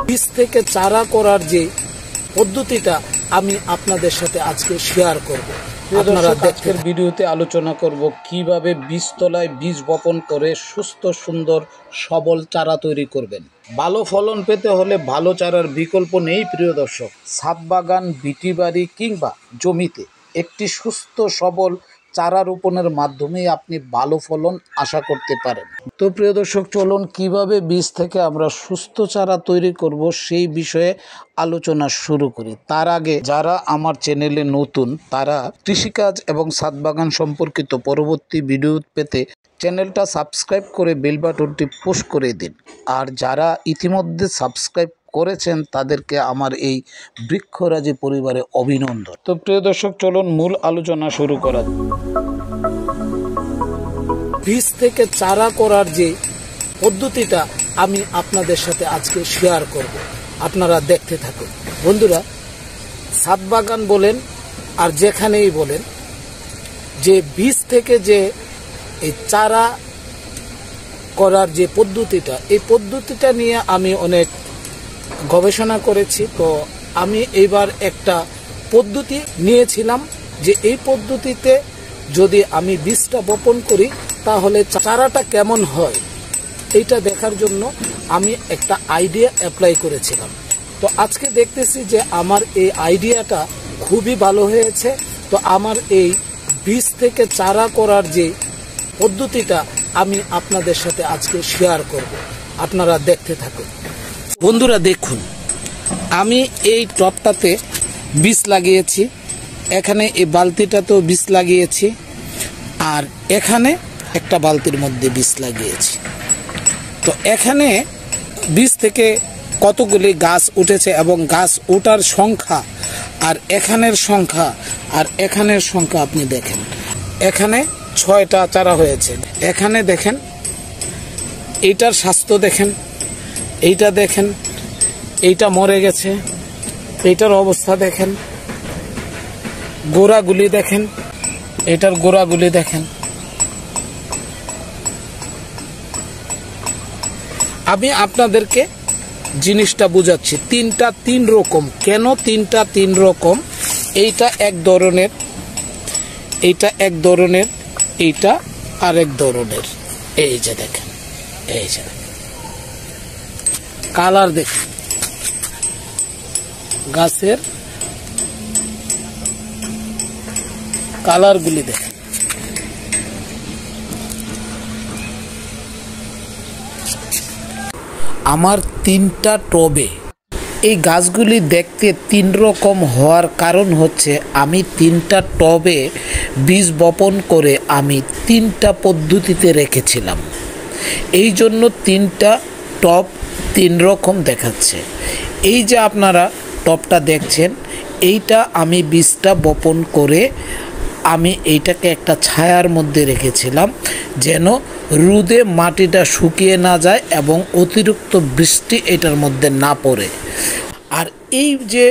বীজ থেকে চারা করার যে পদ্ধতিটা আমি আপনাদের সাথে আজকে শেয়ার করব। আপনারা আজকের ভিডিওতে আলোচনা করব কিভাবে বীজতলায় বীজ বপন করে সুস্থ সুন্দর সবল চারা তৈরি করবেন। ভালো ফলন পেতে হলে ভালো চারার বিকল্প নেই প্রিয় দর্শক। ছাদ বাগান, বিটি বাড়ি কিংবা জমিতে একটি সুস্থ সবল চারা রোপণের মাধ্যমে আপনি ভালো ফলন আশা করতে পারেন। তো প্রিয় দর্শক, চলুন কিভাবে বীজ থেকে আমরা সুস্থ চারা তৈরি করব সেই বিষয়ে আলোচনা শুরু করি। তার আগে যারা আমার চ্যানেলে নতুন তারা কৃষিকাজ এবং ছাদ বাগান সম্পর্কিত পরবর্তী ভিডিও পেতে চ্যানেলটা সাবস্ক্রাইব করে বেল বাটনটি পুশ করে দিন। আর যারা ইতিমধ্যে সাবস্ক্রাইব করেছেন তাদেরকে আমার এই বৃক্ষরাজি পরিবারে অভিনন্দন। তো প্রিয় দর্শক, চলুন মূল আলোচনা শুরু করা যাক। বীজ থেকে চারা করার যে পদ্ধতিটা আমি আপনাদের সাথে আজকে শেয়ার করব, আপনারা দেখতে থাকুন। বন্ধুরা, ছাদ বাগান বলেন আর যেখানেই বলেন, যে বীজ থেকে যে এই চারা করার যে পদ্ধতিটা, এই পদ্ধতিটা নিয়ে আমি অনেক গবেষণা করেছি। তো আমি এইবার একটা পদ্ধতি নিয়েছিলাম যে এই পদ্ধতিতে যদি আমি বীজটা বপন করি তাহলে চারাটা কেমন হয় এইটা দেখার জন্য আমি একটা আইডিয়া অ্যাপ্লাই করেছিলাম। তো আজকে দেখতেছি যে আমার এই আইডিয়াটা খুবই ভালো হয়েছে। তো আমার এই বীজ থেকে চারা করার যে পদ্ধতিটা আমি আপনাদের সাথে আজকে শেয়ার করব, আপনারা দেখতে থাকুন। বন্ধুরা দেখুন, আমি এই টবটাতে বীজ লাগিয়েছি, এখানে এই বালতিটাতেও বীজ লাগিয়েছি, আর এখানে একটা বালতির মধ্যে বীজ লাগিয়েছি। তো এখানে বীজ থেকে কতগুলি গাছ উঠেছে এবং গাছ ওঠার সংখ্যা আর এখানের সংখ্যা আর এখানের সংখ্যা আপনি দেখেন। এখানে 6টা চারা হয়েছে। এখানে দেখেন, এইটার স্বাস্থ্য দেখেন, এইটা দেখেন, এইটা মরে গেছে, এইটার অবস্থা দেখেন, গোড়াগুলি দেখেন, এটার গোড়াগুলি দেখেন। আমি আপনাদেরকে জিনিসটা বুঝাচ্ছি। তিনটা তিন রকম। কেন তিনটা তিন রকম? এইটা এক ধরনের, এইটা এক ধরনের, এইটা আরেক ধরনের। এই যে দেখেন, এই যে কালার দেখেন, গাছের কালারগুলি দেখেন। আমার তিনটা টবে এই গাছগুলি দেখতে তিন রকম হওয়ার কারণ হচ্ছে আমি তিনটা টবে বীজ বপন করে আমি তিনটা পদ্ধতিতে রেখেছিলাম। এই জন্য তিনটা টব তিন রকম দেখাচ্ছে। এই যে আপনারা টবটা দেখছেন, এইটা আমি বীজটা বপন করে আমি এইটাকে একটা ছায়ার মধ্যে রেখেছিলাম যেন রোদে মাটিটা শুকিয়ে না যায় এবং অতিরিক্ত বৃষ্টি এটার মধ্যে না পড়ে। আর এই যে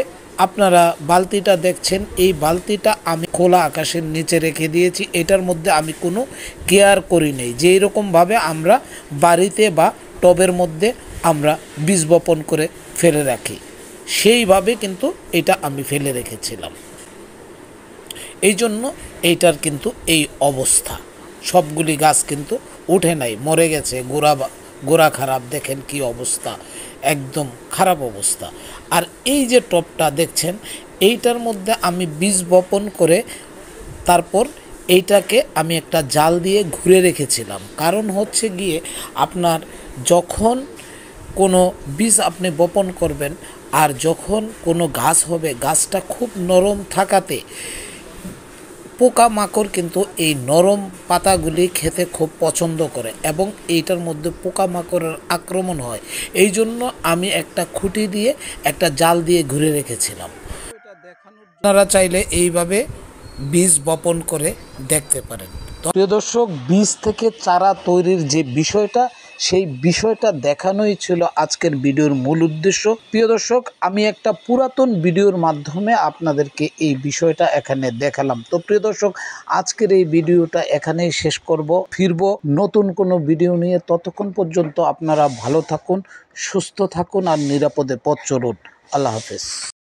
আপনারা বালতিটা দেখছেন, এই বালতিটা আমি খোলা আকাশের নিচে রেখে দিয়েছি। এটার মধ্যে আমি কোনো কেয়ার করি নেই। যেই রকমভাবে আমরা বাড়িতে বা টবের মধ্যে আমরা বীজ বপন করে ফেলে রাখি, সেইভাবে কিন্তু এটা আমি ফেলে রেখেছিলাম। এই জন্য এইটার কিন্তু এই অবস্থা। সবগুলি গাছ কিন্তু উঠে নাই, মরে গেছে, গোড়া খারাপ। দেখেন কি অবস্থা, একদম খারাপ অবস্থা। আর এই যে টবটা দেখছেন, এইটার মধ্যে আমি বীজ বপন করে তারপর এইটাকে আমি একটা জাল দিয়ে ঘুরে রেখেছিলাম। কারণ হচ্ছে গিয়ে আপনার যখন কোনো বীজ আপনি বপন করবেন আর যখন কোনো গাছ হবে, গাছটা খুব নরম থাকাতে পোকামাকড় কিন্তু এই নরম পাতাগুলি খেতে খুব পছন্দ করে এবং এইটার মধ্যে পোকামাকড়ের আক্রমণ হয়। এই জন্য আমি একটা খুঁটি দিয়ে একটা জাল দিয়ে ঘুরে রেখেছিলাম। আপনারা চাইলে এইভাবে বীজ বপন করে দেখতে পারেন। প্রিয় দর্শক, বীজ থেকে চারা তৈরির যে বিষয়টা সেই বিষয়টা দেখানোই ছিল আজকের ভিডিওর মূল উদ্দেশ্য। প্রিয় দর্শক, আমি একটা পুরাতন ভিডিওর মাধ্যমে আপনাদেরকে এই বিষয়টা এখানে দেখালাম। তো প্রিয় দর্শক, আজকের এই ভিডিওটা এখানেই শেষ করব। ফিরবো নতুন কোনো ভিডিও নিয়ে। ততক্ষণ পর্যন্ত আপনারা ভালো থাকুন, সুস্থ থাকুন আর নিরাপদে পথ চলুন। আল্লাহ হাফেজ।